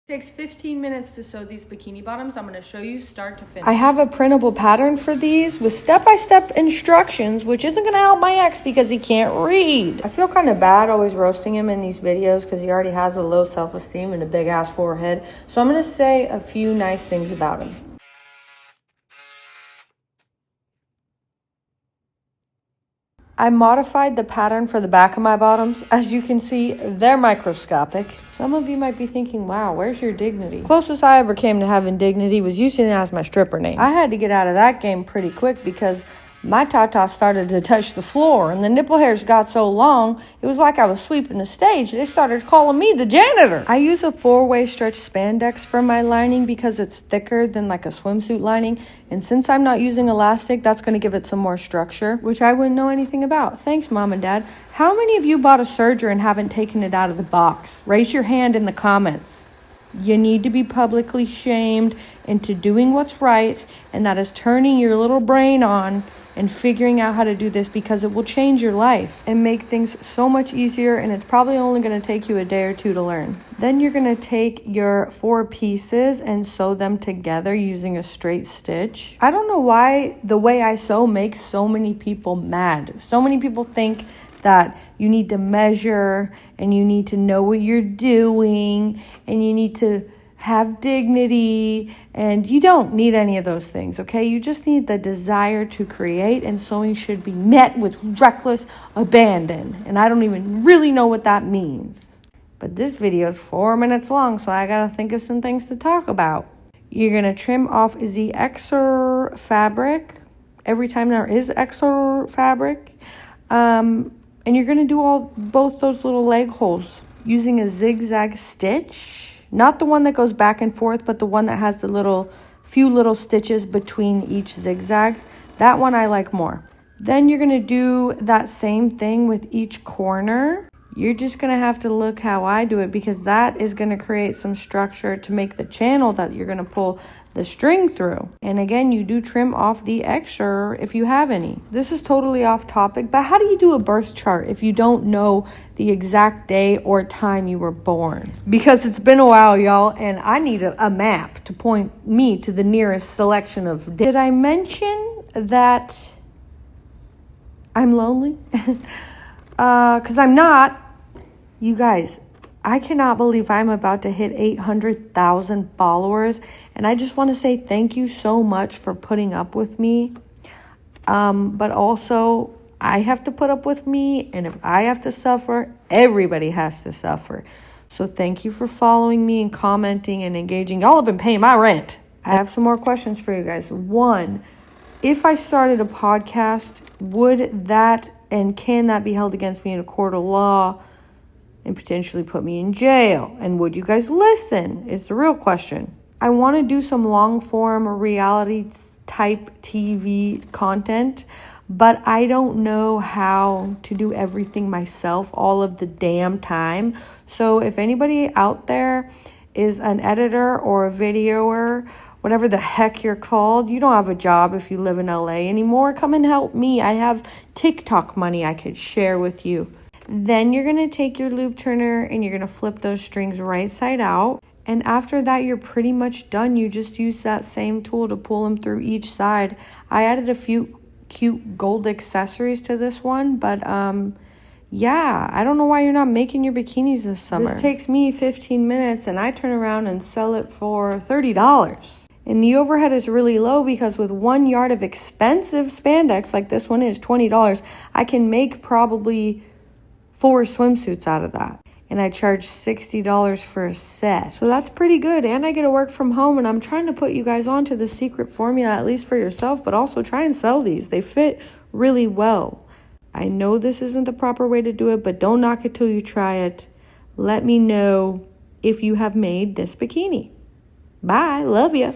It takes 15 minutes to sew these bikini bottoms. I'm going to show you start to finish. I have a printable pattern for these with step-by-step instructions, which isn't going to help my ex because he can't read. I feel kind of bad always roasting him in these videos because he already has a low self-esteem and a big-ass forehead. So I'm going to say a few nice things about him. I modified the pattern for the back of my bottoms. As you can see, they're microscopic. Some of you might be thinking, wow, where's your dignity? Closest I ever came to having dignity was using it as my stripper name. I had to get out of that game pretty quick because my tatas started to touch the floor and the nipple hairs got so long, it was like I was sweeping the stage. They started calling me the janitor. I use a 4-way stretch spandex for my lining because it's thicker than like a swimsuit lining. And since I'm not using elastic, that's going to give it some more structure, which I wouldn't know anything about. Thanks, Mom and Dad. How many of you bought a serger and haven't taken it out of the box? Raise your hand in the comments. You need to be publicly shamed into doing what's right, and that is turning your little brain on and figuring out how to do this because it will change your life and make things so much easier, and it's probably only going to take you a day or two to learn. Then you're going to take your 4 pieces and sew them together using a straight stitch. I don't know why the way I sew makes so many people mad. So many people think that you need to measure and you need to know what you're doing and you need to have dignity, and you don't need any of those things, okay? You just need the desire to create, and sewing should be met with reckless abandon. And I don't even really know what that means. But this video is 4 minutes long, so I gotta think of some things to talk about. You're gonna trim off the extra fabric every time there is extra fabric. And you're gonna do both those little leg holes using a zigzag stitch. Not the one that goes back and forth, but the one that has the few little stitches between each zigzag. That one I like more. Then you're going to do that same thing with each corner. You're just going to have to look how I do it because that is going to create some structure to make the channel that you're going to pull the string through. And again, you do trim off the extra if you have any. This is totally off topic, but how do you do a birth chart if you don't know the exact day or time you were born? Because it's been a while, y'all, and I need a map to point me to the nearest selection of days. Did I mention that I'm lonely? Because I'm not. You guys, I cannot believe I'm about to hit 800,000 followers. And I just want to say thank you so much for putting up with me. But also, I have to put up with me. And if I have to suffer, everybody has to suffer. So thank you for following me and commenting and engaging. Y'all have been paying my rent. I have some more questions for you guys. 1, if I started a podcast, would that and can that be held against me in a court of law and potentially put me in jail? And would you guys listen is the real question. I want to do some long form reality type TV content, but I don't know how to do everything myself all of the damn time. So if anybody out there is an editor or a videoer, whatever the heck you're called, you don't have a job if you live in LA anymore, come and help me. I have TikTok money I could share with you. Then you're going to take your loop turner and you're going to flip those strings right side out. And after that, you're pretty much done. You just use that same tool to pull them through each side. I added a few cute gold accessories to this one, but yeah, I don't know why you're not making your bikinis this summer. This takes me 15 minutes and I turn around and sell it for $30. And the overhead is really low because with 1 yard of expensive spandex, like this one is $20, I can make probably 4 swimsuits out of that. And I charge $60 for a set. So that's pretty good. And I get to work from home. And I'm trying to put you guys onto the secret formula, at least for yourself, but also try and sell these. They fit really well. I know this isn't the proper way to do it, but don't knock it till you try it. Let me know if you have made this bikini. Bye. Love ya.